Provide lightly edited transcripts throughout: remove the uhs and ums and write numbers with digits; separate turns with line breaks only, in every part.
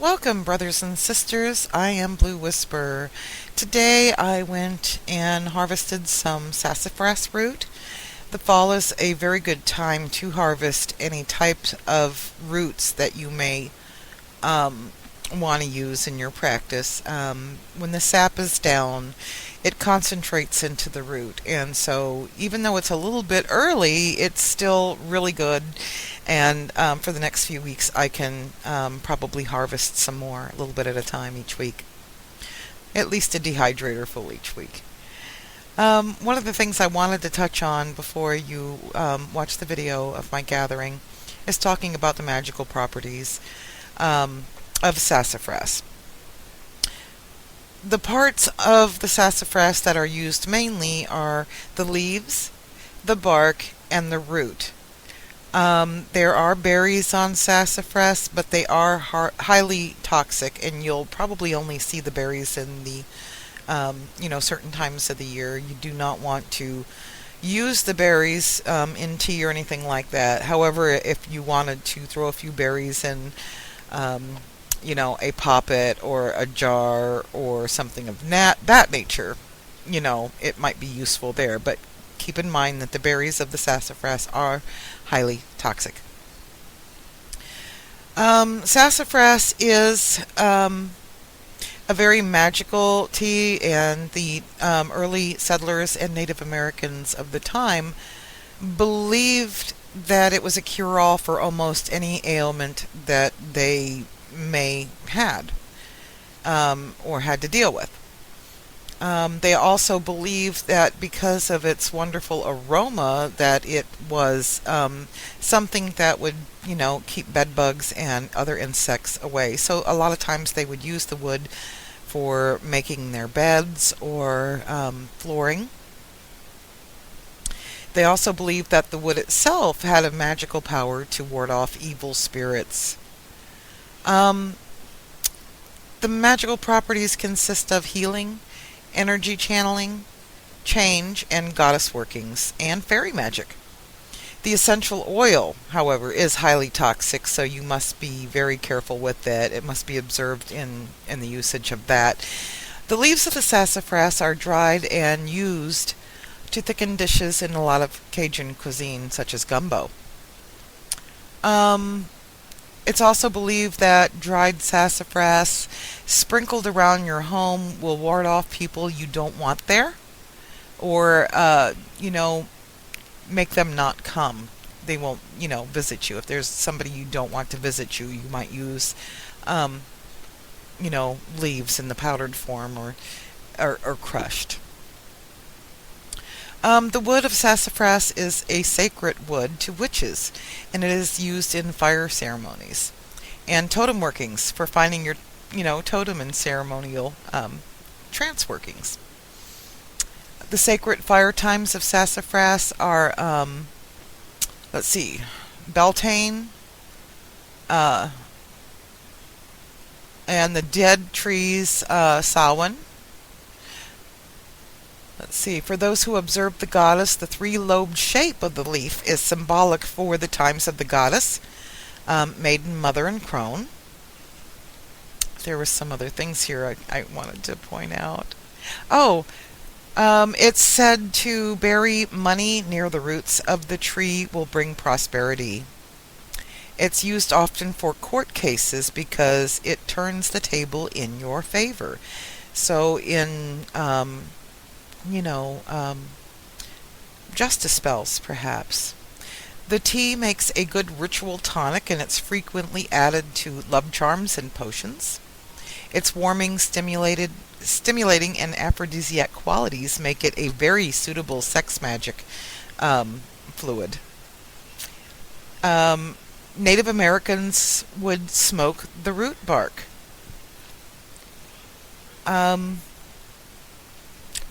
Welcome, brothers and sisters. I am Blue Whisper. Today I went and harvested some sassafras root. The fall is a very good time to harvest any types of roots that you may want to use in your practice. When the sap is down, it concentrates into the root, and so even though it's a little bit early, it's still really good. And for the next few weeks, I can probably harvest some more, a little bit at a time each week. At least a dehydrator full each week. One of the things I wanted to touch on before you watch the video of my gathering is talking about the magical properties of sassafras. The parts of the sassafras that are used mainly are the leaves, the bark, and the root. There are berries on sassafras, but they are highly toxic, and you'll probably only see the berries in the certain times of the year. You do not want to use the berries in tea or anything like that. However, if you wanted to throw a few berries in a poppet or a jar or something of that nature, it might be useful there. But keep in mind that the berries of the sassafras are highly toxic. Sassafras is a very magical tea, and the early settlers and Native Americans of the time believed that it was a cure-all for almost any ailment that they may had or had to deal with. They also believed that because of its wonderful aroma, that it was something that would, keep bed bugs and other insects away. So a lot of times they would use the wood for making their beds or flooring. They also believed that the wood itself had a magical power to ward off evil spirits. The magical properties consist of healing, energy channeling, change, and goddess workings, and fairy magic. The essential oil, however, is highly toxic, so you must be very careful with it. It must be observed in the usage of that. The leaves of the sassafras are dried and used to thicken dishes in a lot of Cajun cuisine, such as gumbo. It's also believed that dried sassafras sprinkled around your home will ward off people you don't want there, or, make them not come. They won't, visit you. If there's somebody you don't want to visit you, you might use, leaves in the powdered form or crushed. The wood of sassafras is a sacred wood to witches, and it is used in fire ceremonies and totem workings for finding your, totem and ceremonial trance workings. The sacred fire times of sassafras are, Beltane, and the dead trees, Samhain. For those who observe the goddess, the three-lobed shape of the leaf is symbolic for the times of the goddess, maiden, mother, and crone. There were some other things here I wanted to point out. It's said to bury money near the roots of the tree will bring prosperity. It's used often for court cases because it turns the table in your favor. So in justice spells, perhaps. The tea makes a good ritual tonic, and it's frequently added to love charms and potions. Its warming, stimulating, and aphrodisiac qualities make it a very suitable sex magic fluid. Native Americans would smoke the root bark.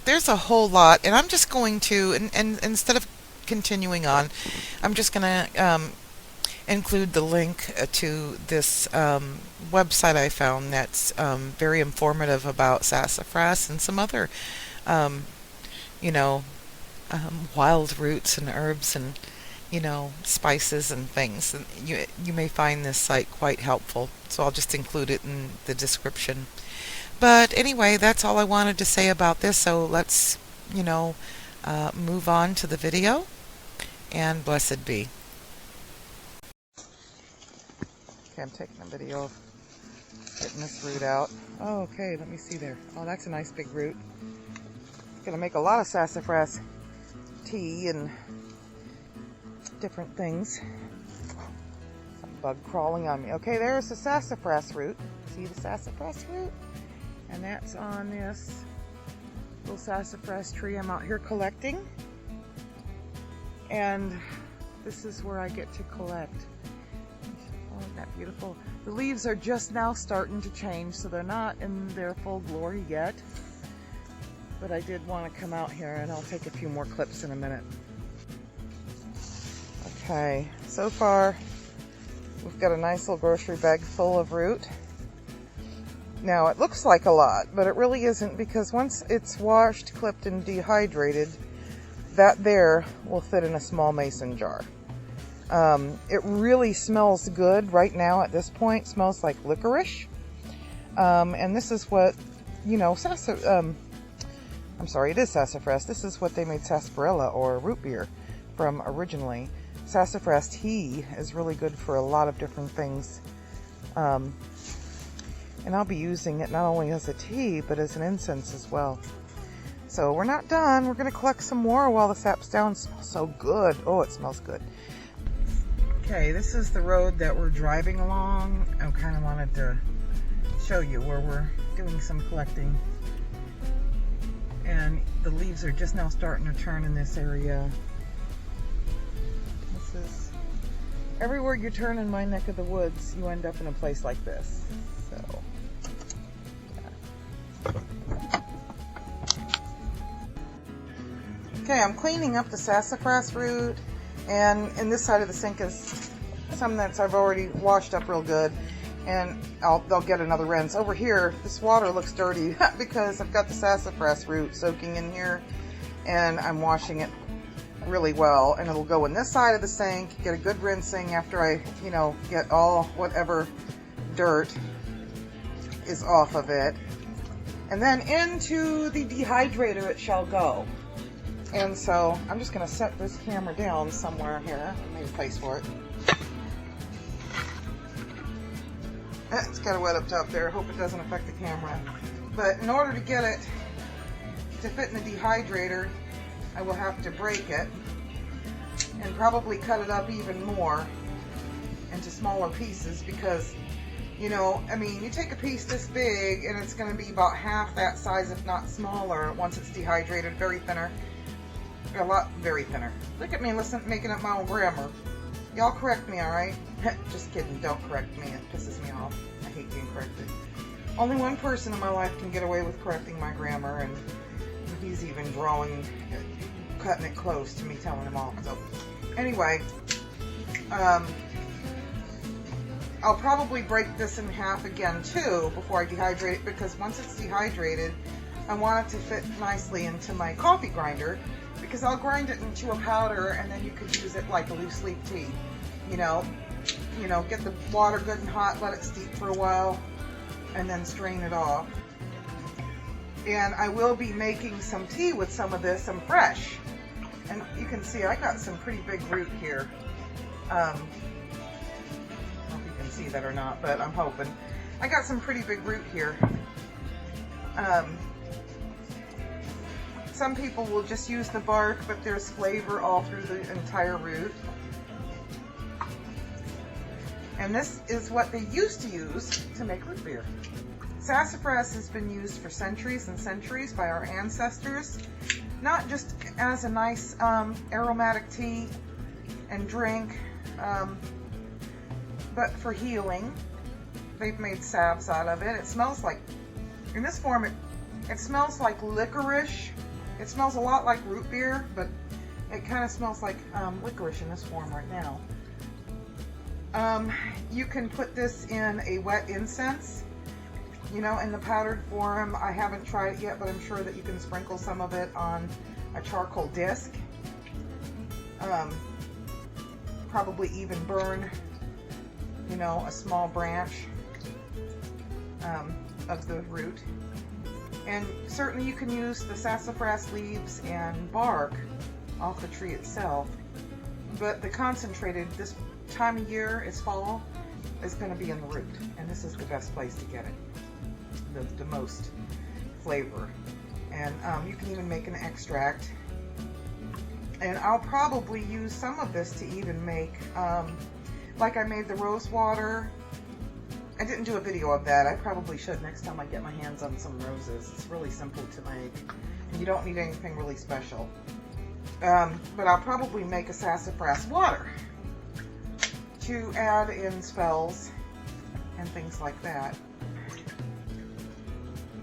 There's a whole lot, and I'm just going to, and instead of continuing on, I'm just going to include the link to this website I found that's very informative about sassafras and some other, wild roots and herbs and spices and things. And you may find this site quite helpful, so I'll just include it in the description. But anyway, that's all I wanted to say about this. So let's, move on to the video, and blessed be. Okay, I'm taking a video of getting this root out. Oh, okay, let me see there. Oh, that's a nice big root. Gonna make a lot of sassafras tea and different things. Some bug crawling on me. Okay, there's the sassafras root. See the sassafras root? And that's on this little sassafras tree I'm out here collecting. And this is where I get to collect. Oh, isn't that beautiful? The leaves are just now starting to change, so they're not in their full glory yet. But I did want to come out here, and I'll take a few more clips in a minute. Okay, so far we've got a nice little grocery bag full of root. Now it looks like a lot, but it really isn't, because once it's washed, clipped, and dehydrated, that there will fit in a small mason jar. It really smells good right now at this point. It smells like licorice. And this is what, I'm sorry, it is sassafras. This is what they made sarsaparilla or root beer from originally. Sassafras tea is really good for a lot of different things. And I'll be using it not only as a tea, but as an incense as well. So we're not done. We're going to collect some more while the sap's down. It smells so good. Oh, it smells good. Okay, this is the road that we're driving along. I kind of wanted to show you where we're doing some collecting. And the leaves are just now starting to turn in this area. This is everywhere you turn in my neck of the woods, you end up in a place like this. So, yeah. Okay, I'm cleaning up the sassafras root, and in this side of the sink is some that I've already washed up real good, and they'll get another rinse. Over here, this water looks dirty because I've got the sassafras root soaking in here, and I'm washing it really well, and it'll go in this side of the sink, get a good rinsing after I, get all whatever dirt is off of it. And then into the dehydrator it shall go. And so I'm just going to set this camera down somewhere here. I made a place for it. It's kind of wet up top there. Hope it doesn't affect the camera. But in order to get it to fit in the dehydrator, I will have to break it and probably cut it up even more into smaller pieces, because you take a piece this big and it's going to be about half that size, if not smaller, once it's dehydrated. Very thinner. Very thinner. Look at me, making up my own grammar. Y'all correct me, alright? Just kidding, don't correct me. It pisses me off. I hate being corrected. Only one person in my life can get away with correcting my grammar, and he's even cutting it close to me telling him off. So, anyway, I'll probably break this in half again too before I dehydrate it, because once it's dehydrated, I want it to fit nicely into my coffee grinder, because I'll grind it into a powder, and then you could use it like a loose leaf tea. Get the water good and hot, let it steep for a while, and then strain it off. And I will be making some tea with some of this. I'm fresh. And you can see I got some pretty big root here. I don't know if you can see that or not, but I'm hoping. I got some pretty big root here. Some people will just use the bark, but there's flavor all through the entire root. And this is what they used to use to make root beer. Sassafras has been used for centuries and centuries by our ancestors, not just as a nice aromatic tea and drink, but for healing. They've made salves out of it. It smells like, in this form, it smells like licorice. It smells a lot like root beer, but it kind of smells like licorice in this form right now. You can put this in a wet incense, in the powdered form. I haven't tried it yet, but I'm sure that you can sprinkle some of it on a charcoal disc. probably even burn, you know, a small branch of the root. And certainly you can use the sassafras leaves and bark off the tree itself. But the concentrated, this time of year, it's fall, is going to be in the root. And this is the best place to get it, the most flavor. And you can even make an extract. And I'll probably use some of this to even make, like I made the rose water. I didn't do a video of that. I probably should next time I get my hands on some roses. It's really simple to make. And you don't need anything really special. But I'll probably make a sassafras water to add in spells and things like that.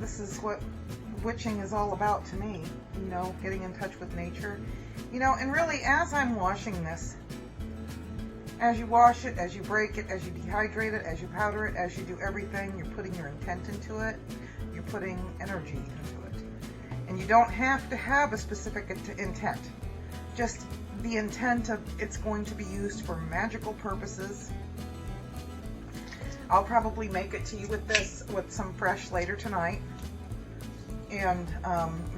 This is what witching is all about to me, you know, getting in touch with nature. You know, and really, as I'm washing this, as you wash it, as you break it, as you dehydrate it, as you powder it, as you do everything, you're putting your intent into it. You're putting energy into it. And you don't have to have a specific intent. Just the intent of it's going to be used for magical purposes. I'll probably make a tea with this, with some fresh later tonight. And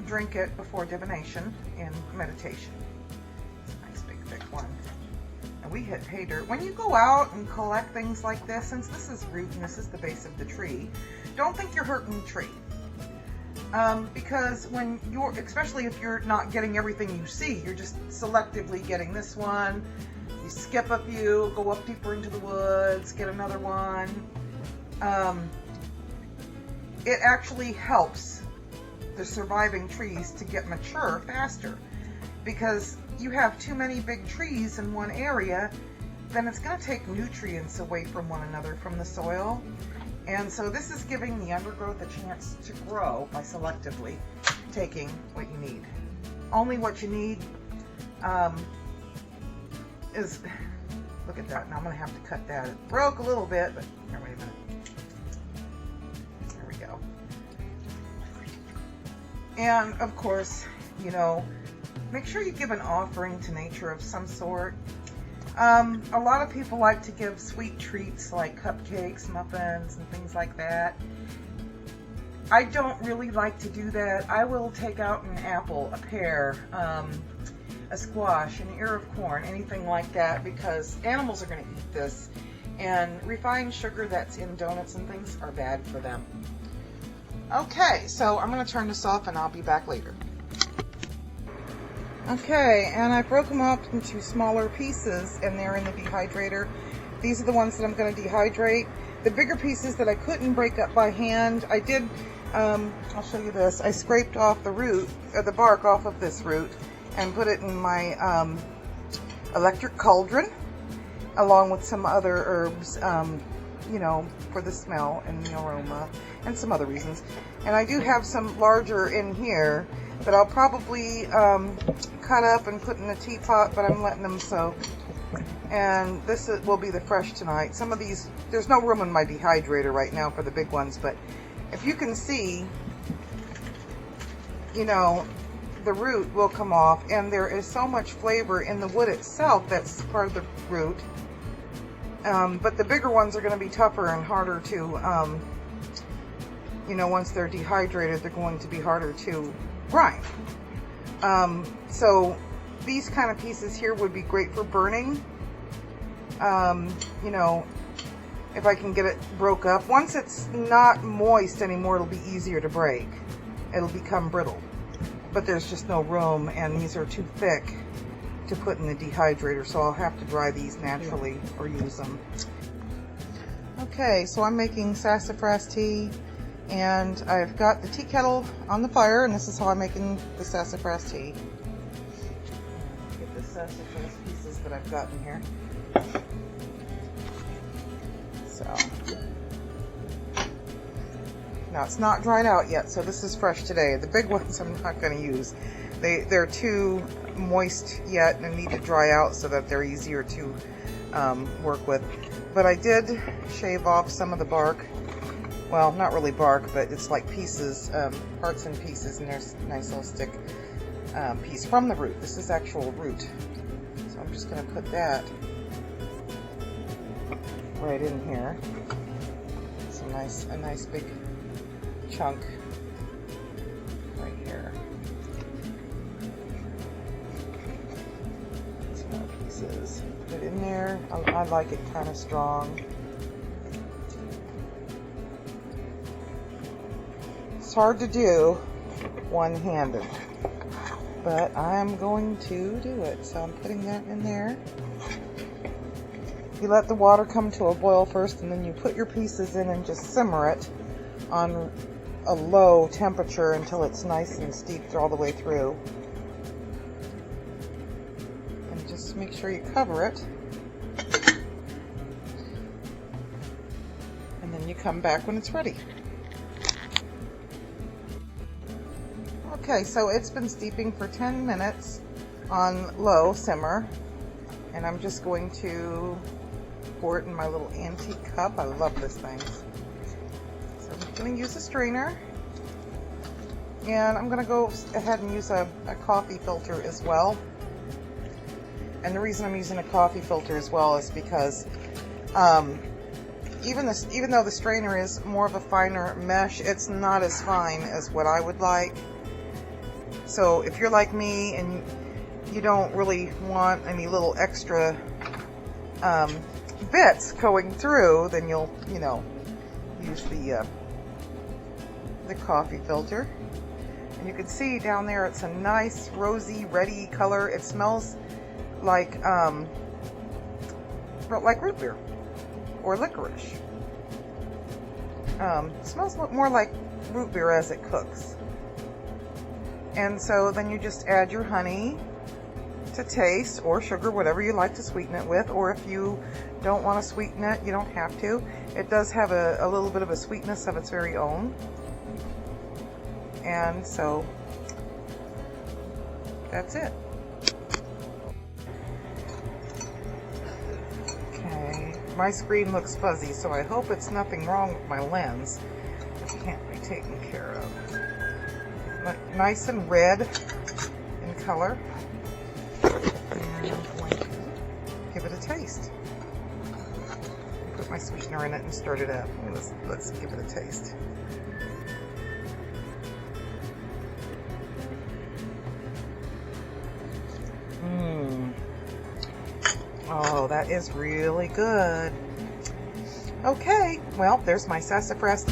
drink it before divination and meditation. It's a nice big thick one. And we hit pay dirt. When you go out and collect things like this, since this is root and this is the base of the tree, don't think you're hurting the tree. Because when you're, especially if you're not getting everything you see, you're just selectively getting this one, you skip a few, go up deeper into the woods, get another one. It actually helps the surviving trees to get mature faster, because you have too many big trees in one area, then it's going to take nutrients away from one another from the soil. And so this is giving the undergrowth a chance to grow by selectively taking what you need. Only what you need is, look at that, now I'm going to have to cut that. It broke a little bit, but here, wait a minute. There we go. And of course, you know, make sure you give an offering to nature of some sort. A lot of people like to give sweet treats like cupcakes, muffins, and things like that. I don't really like to do that. I will take out an apple, a pear, a squash, an ear of corn, anything like that, because animals are going to eat this. And refined sugar that's in donuts and things are bad for them. Okay, so I'm going to turn this off and I'll be back later. Okay, and I broke them up into smaller pieces and they're in the dehydrator. These are the ones that I'm going to dehydrate. The bigger pieces that I couldn't break up by hand, I did, I'll show you this. I scraped off the root, the bark off of this root and put it in my electric cauldron along with some other herbs, you know, for the smell and the aroma and some other reasons. And I do have some larger in here that I'll probably cut up and put in a teapot, but I'm letting them soak. And this will be the fresh tonight. Some of these, there's no room in my dehydrator right now for the big ones, but if you can see, you know, the root will come off, and there is so much flavor in the wood itself that's part of the root. But the bigger ones are going to be tougher and harder to, you know, once they're dehydrated, they're going to be harder to grind. So these kind of pieces here would be great for burning. You know, if I can get it broke up. Once it's not moist anymore, it'll be easier to break. It'll become brittle. But there's just no room, and these are too thick to put in the dehydrator, so I'll have to dry these naturally or use them. Okay, so I'm making sassafras tea, and I've got the tea kettle on the fire, and this is how I'm making the sassafras tea. Get the sassafras pieces that I've got in here. So now it's not dried out yet, so this is fresh today. The big ones I'm not going to use. They're too moist yet and need to dry out so that they're easier to work with. But I did shave off some of the bark. Well, not really bark, but it's like pieces, parts and pieces, and there's a nice little stick piece from the root. This is actual root. So I'm just going to put that right in here. It's a nice big chunk right here. Some more pieces. Put it in there. I like it kind of strong. It's hard to do one-handed, but I'm going to do it. So I'm putting that in there. You let the water come to a boil first, and then you put your pieces in and just simmer it on a low temperature until it's nice and steeped all the way through. And just make sure you cover it. And then you come back when it's ready. Okay, so it's been steeping for 10 minutes on low simmer, and I'm just going to pour it in my little antique cup. I love this thing. So I'm going to use a strainer, and I'm going to go ahead and use a coffee filter as well. And the reason I'm using a coffee filter as well is because even though the strainer is more of a finer mesh, it's not as fine as what I would like. So if you're like me and you don't really want any little extra bits going through, then you'll, use the coffee filter. And you can see down there it's a nice rosy, reddy color. It smells like root beer or licorice. It smells more like root beer as it cooks. And so then you just add your honey to taste, or sugar, whatever you like to sweeten it with. Or if you don't want to sweeten it, you don't have to. It does have a little bit of a sweetness of its very own. And so that's it. Okay, my screen looks fuzzy, so I hope it's nothing wrong with my lens. It can't be taken care of. Nice and red in color. And I'm going to give it a taste. Put my sweetener in it and stir it up. Let's give it a taste. Oh, that is really good. Okay, well, there's my sassafras.